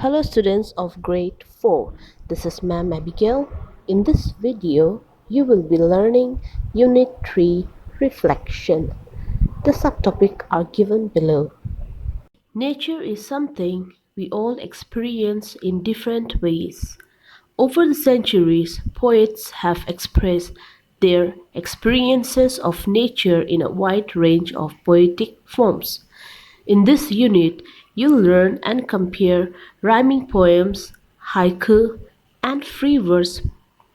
Hello students of grade 4. This is Ma'am Abigail. In this video, you will be learning Unit 3 Reflection. The subtopics are given below. Nature is something we all experience in different ways. Over the centuries, poets have expressed their experiences of nature in a wide range of poetic forms. In this unit, you'll learn and compare rhyming poems, haiku, and free verse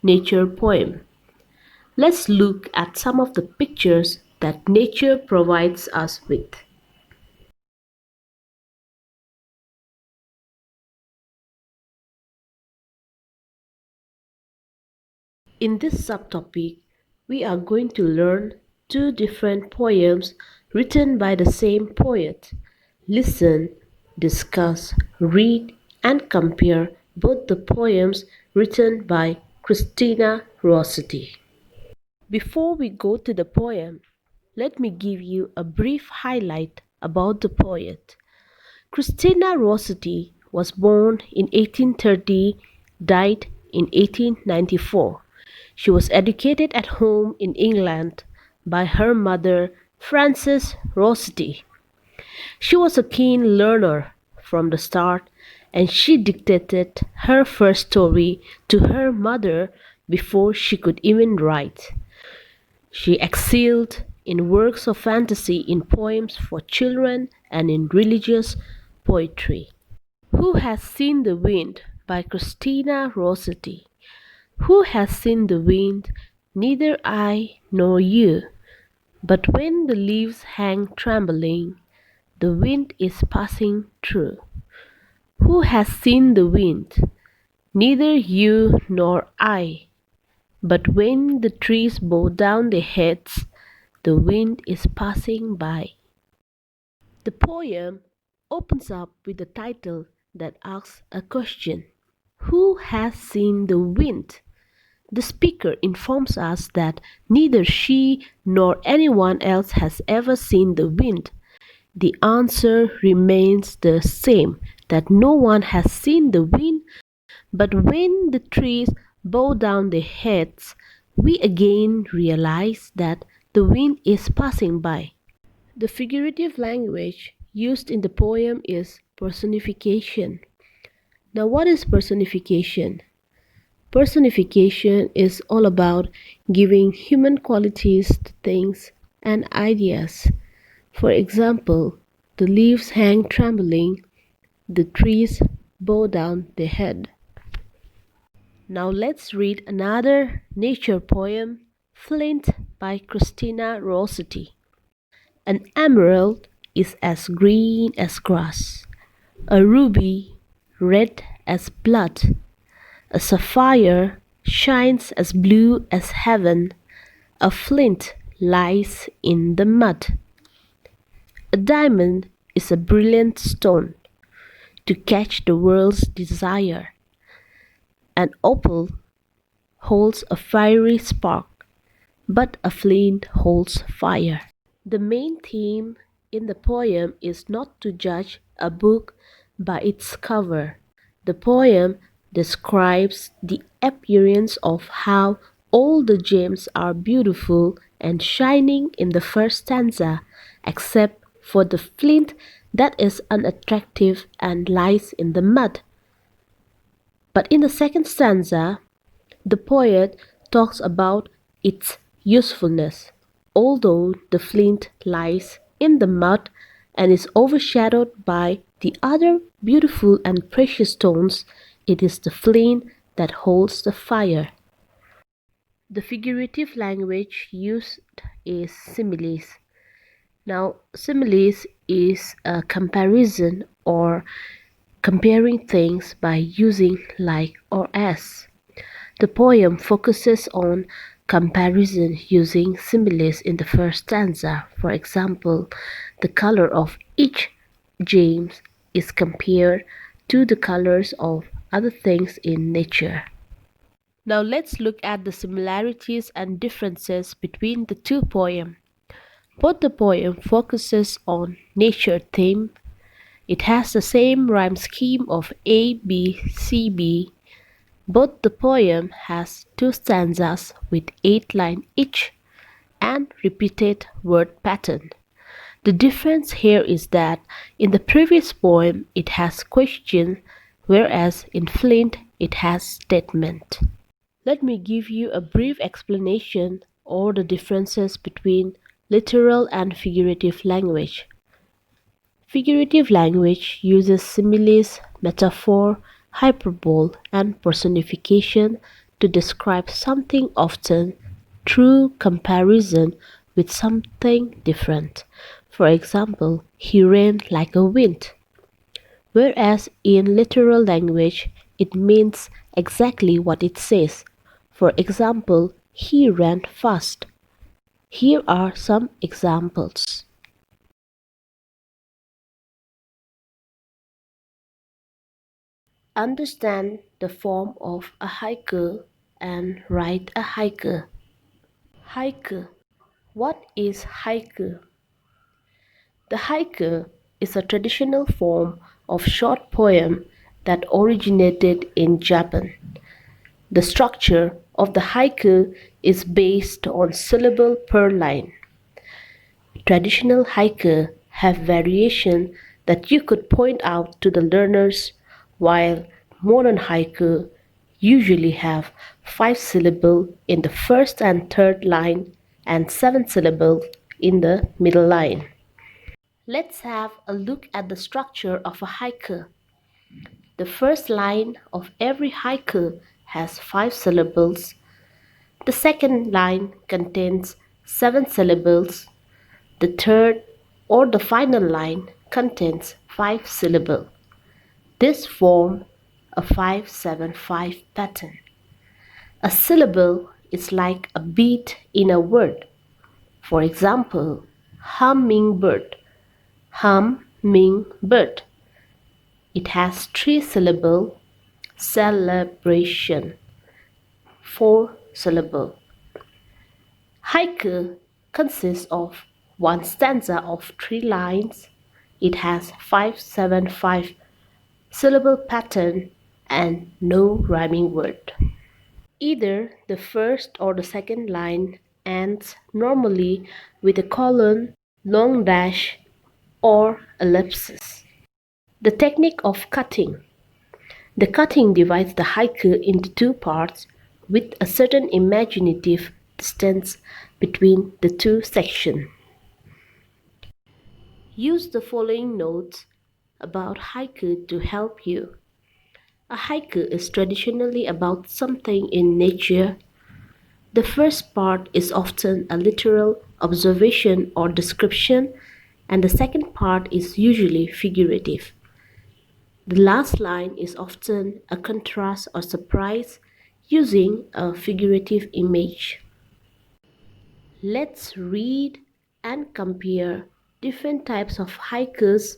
nature poem. Let's look at some of the pictures that nature provides us with. In this subtopic, we are going to learn two different poems written by the same poet. Listen, discuss, read, and compare both the poems written by Christina Rossetti. Before we go to the poem, let me give you a brief highlight about the poet. Christina Rossetti was born in 1830, died in 1894. She was educated at home in England by her mother, Frances Rossetti. She was a keen learner from the start, and she dictated her first story to her mother before she could even write. She excelled in works of fantasy, in poems for children, and in religious poetry. Who has seen the wind by Christina Rossetti? Who has seen the wind? Neither I nor you. But when the leaves hang trembling, the wind is passing through. Who has seen the wind? Neither you nor I. But when the trees bow down their heads, the wind is passing by. The poem opens up with a title that asks a question. Who has seen the wind? The speaker informs us that neither she nor anyone else has ever seen the wind. The answer remains the same, that no one has seen the wind, but when the trees bow down their heads, we again realize that the wind is passing by. The figurative language used in the poem is personification. Now, what is personification? Personification is all about giving human qualities to things and ideas. For example, the leaves hang trembling, the trees bow down their head. Now let's read another nature poem, Flint by Christina Rossetti. An emerald is as green as grass, a ruby red as blood, a sapphire shines as blue as heaven, a flint lies in the mud. A diamond is a brilliant stone to catch the world's desire. An opal holds a fiery spark, but a flint holds fire. The main theme in the poem is not to judge a book by its cover. The poem describes the appearance of how all the gems are beautiful and shining in the first stanza, except for the flint that is unattractive and lies in the mud. But in the second stanza, the poet talks about its usefulness. Although the flint lies in the mud and is overshadowed by the other beautiful and precious stones, it is the flint that holds the fire. The figurative language used is similes. Now, similes is a comparison or comparing things by using like or as. The poem focuses on comparison using similes in the first stanza. For example, the color of each gem is compared to the colors of other things in nature. Now let's look at the similarities and differences between the two poems. Both the poem focuses on nature theme. It has the same rhyme scheme of A, B, C, B, but the poem has two stanzas with 8 lines each and repeated word pattern. The difference here is that in the previous poem it has question, whereas in Flint it has statement. Let me give you a brief explanation or the differences between literal and figurative language. Figurative language uses similes, metaphor, hyperbole, and personification to describe something often through comparison with something different. For example, he ran like a wind. Whereas in literal language, it means exactly what it says. For example, he ran fast. Here are some examples. Understand the form of a haiku and write a haiku. Haiku. What is haiku? The haiku is a traditional form of short poem that originated in Japan. The structure of the haiku is based on syllable per line. Traditional haiku have variation that you could point out to the learners, while modern haiku usually have 5 syllables in the first and third line and 7 syllables in the middle line. Let's have a look at the structure of a haiku. The first line of every haiku has 5 syllables. The second line contains 7 syllables. The third or the final line contains 5 syllables. This forms a 5-7-5 pattern. A syllable is like a beat in a word. For example, hummingbird, hummingbird. It has 3 syllables. Celebration, 4 syllables. Haiku consists of one stanza of 3 lines. It has 5-7-5 syllable pattern and no rhyming word. Either the first or the second line ends normally with a colon, long dash, or ellipsis. The technique of cutting. The cutting divides the haiku into two parts with a certain imaginative distance between the two sections. Use the following notes about haiku to help you. A haiku is traditionally about something in nature. The first part is often a literal observation or description, and the second part is usually figurative. The last line is often a contrast or surprise using a figurative image. Let's read and compare different types of haikus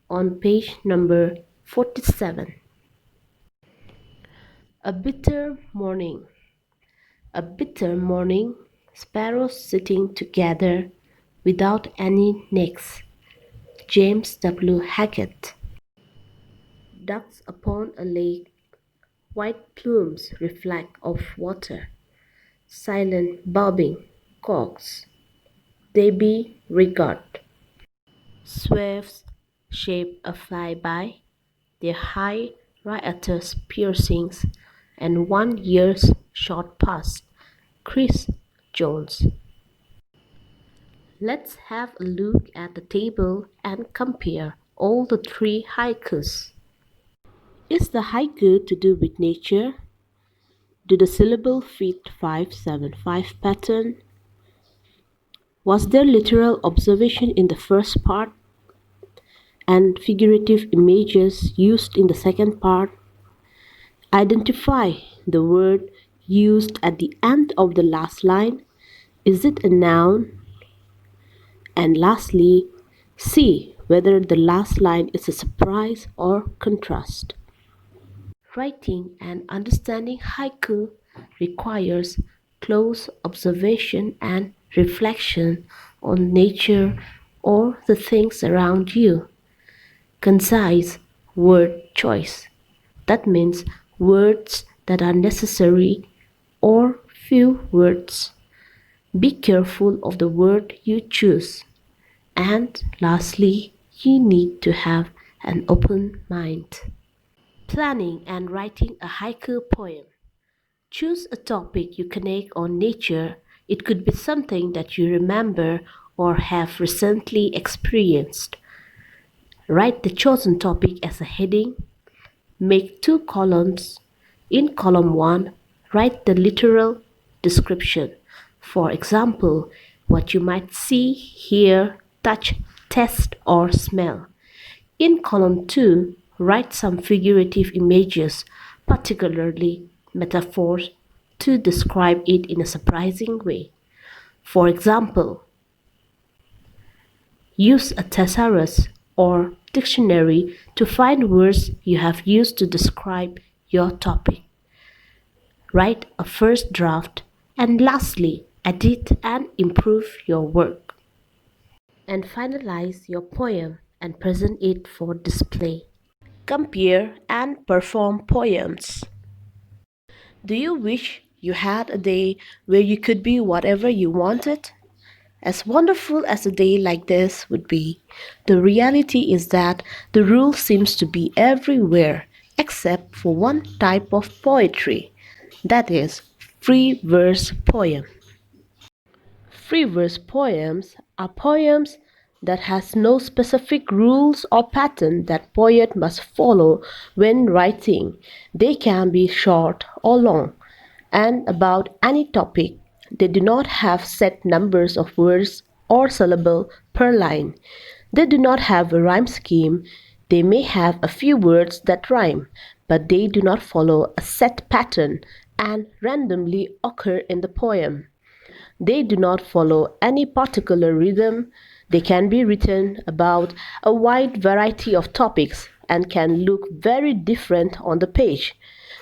on page number 47. A bitter morning. A bitter morning, sparrows sitting together without any necks. James W. Hackett. Ducks upon a lake, white plumes reflect off water. Silent bobbing cocks. Debbie Rigard. Swifts shape a flyby, their high riotous piercings, and 1 year's short past. Chris Jones. Let's have a look at the table and compare all the three haikus. Is the haiku to do with nature? Do the syllable fit 5-7-5 pattern? Was there literal observation in the first part and figurative images used in the second part? Identify the word used at the end of the last line. Is it a noun? And lastly, see whether the last line is a surprise or contrast. Writing and understanding haiku requires close observation and reflection on nature or the things around you. Concise word choice. That means words that are necessary or few words. Be careful of the word you choose. And lastly, you need to have an open mind. Planning and writing a haiku poem. Choose a topic you connect on nature. It could be something that you remember or have recently experienced. Write the chosen topic as a heading. Make two columns. In column 1, write the literal description. For example, what you might see, hear, touch, taste, or smell. In column 2, write some figurative images, particularly metaphors, to describe it in a surprising way. For example, use a thesaurus or dictionary to find words you have used to describe your topic. Write a first draft, and lastly, edit and improve your work. And finalize your poem and present it for display. Compare and perform poems. Do you wish you had a day where you could be whatever you wanted? As wonderful as a day like this would be, the reality is that the rule seems to be everywhere except for one type of poetry, that is, free verse poem. Free verse poems are poems that has no specific rules or pattern that poet must follow when writing. They can be short or long and about any topic. They do not have set numbers of words or syllable per line. They do not have a rhyme scheme. They may have a few words that rhyme, but they do not follow a set pattern and randomly occur in the poem. They do not follow any particular rhythm. They can be written about a wide variety of topics and can look very different on the page.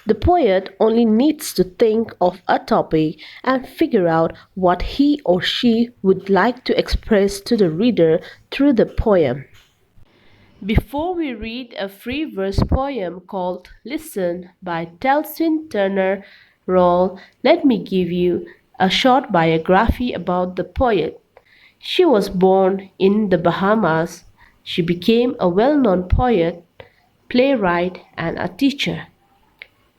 The poet only needs to think of a topic and figure out what he or she would like to express to the reader through the poem. Before we read a free verse poem called Listen by Telswin Turner Roll, let me give you a short biography about the poet. She was born in the Bahamas. She became a well-known poet, playwright, and a teacher.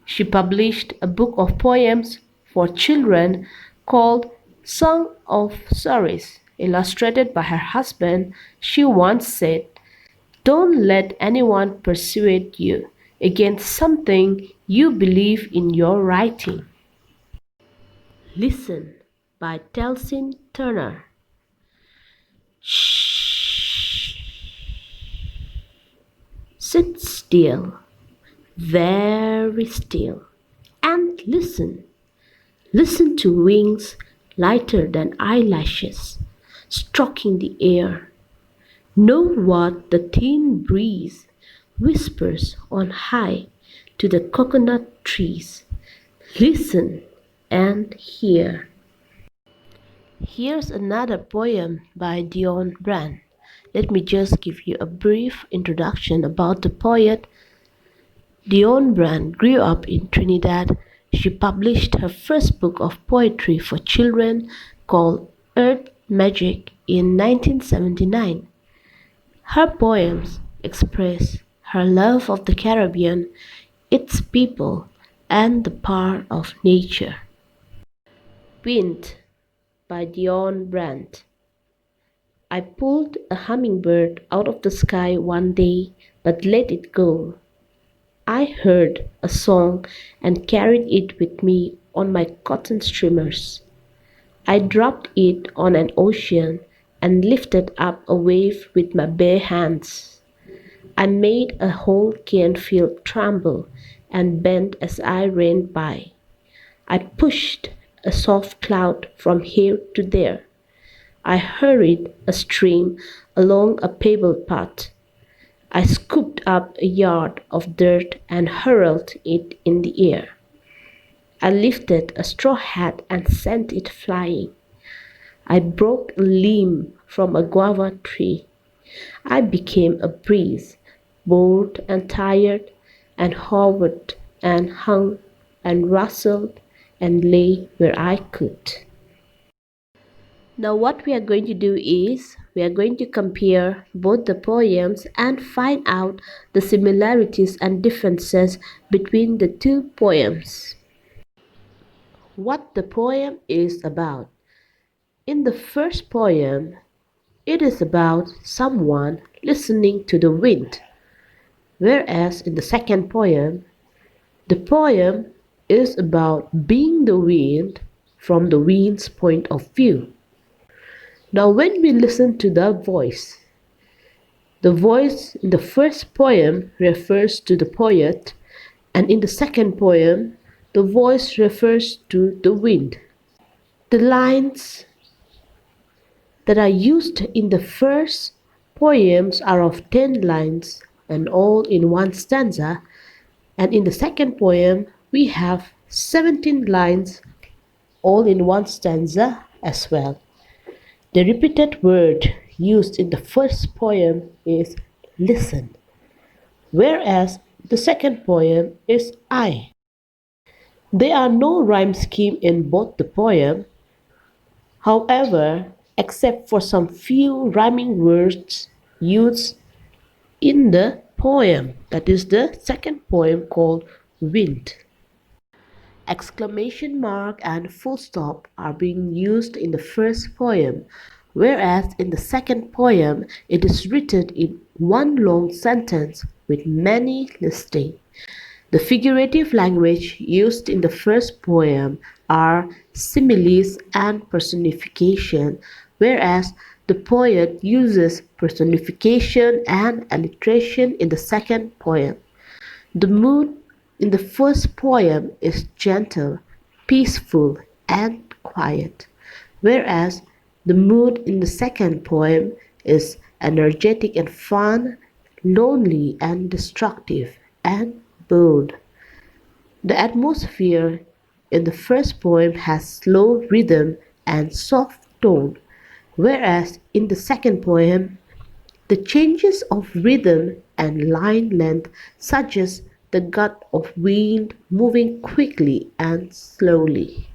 She published a book of poems for children called Song of Sorrows, illustrated by her husband. She once said, "Don't let anyone persuade you against something you believe in your writing." Listen by Telswin Turner. Shh. Sit still, very still, and listen. Listen to wings lighter than eyelashes, stroking the air. Know what the thin breeze whispers on high to the coconut trees. Listen and hear. Here's another poem by Dion Brand. Let me just give you a brief introduction about the poet. Dion Brand grew up in Trinidad. She published her first book of poetry for children called Earth Magic in 1979. Her poems express her love of the Caribbean, its people, and the power of nature. Wind by Dion Brandt. I pulled a hummingbird out of the sky one day, but let it go. I heard a song and carried it with me on my cotton streamers. I dropped it on an ocean and lifted up a wave with my bare hands. I made a whole cane field tremble and bend as I ran by. I pushed a soft cloud from here to there. I hurried a stream along a pebble path. I scooped up a yard of dirt and hurled it in the air. I lifted a straw hat and sent it flying. I broke a limb from a guava tree. I became a breeze bored and tired, and hovered and hung and rustled and lay where I could. Now, what we are going to do is we are going to compare both the poems and find out the similarities and differences between the two poems. What the poem is about. In the first poem, it is about someone listening to the wind, whereas in the second poem, the poem is about being the wind from the wind's point of view. Now, when we listen to the voice in the first poem refers to the poet, and in the second poem, the voice refers to the wind. The lines that are used in the first poems are of 10 lines and all in one stanza, and in the second poem, we have 17 lines all in one stanza as well. The repeated word used in the first poem is listen, whereas the second poem is I. There are no rhyme scheme in both the poem, however, except for some few rhyming words used in the poem, that is the second poem called Wind. Exclamation mark and full stop are being used in the first poem, whereas in the second poem it is written in one long sentence with many listing. The figurative language used in the first poem are similes and personification, whereas the poet uses personification and alliteration in the second poem. The mood in the first poem is gentle, peaceful, and quiet, whereas the mood in the second poem is energetic and fun, lonely and destructive, and bold. The atmosphere in the first poem has slow rhythm and soft tone, whereas in the second poem the changes of rhythm and line length suggest the gut of wind moving quickly and slowly.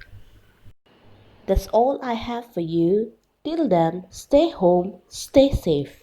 That's all I have for you. Till then, stay home, stay safe.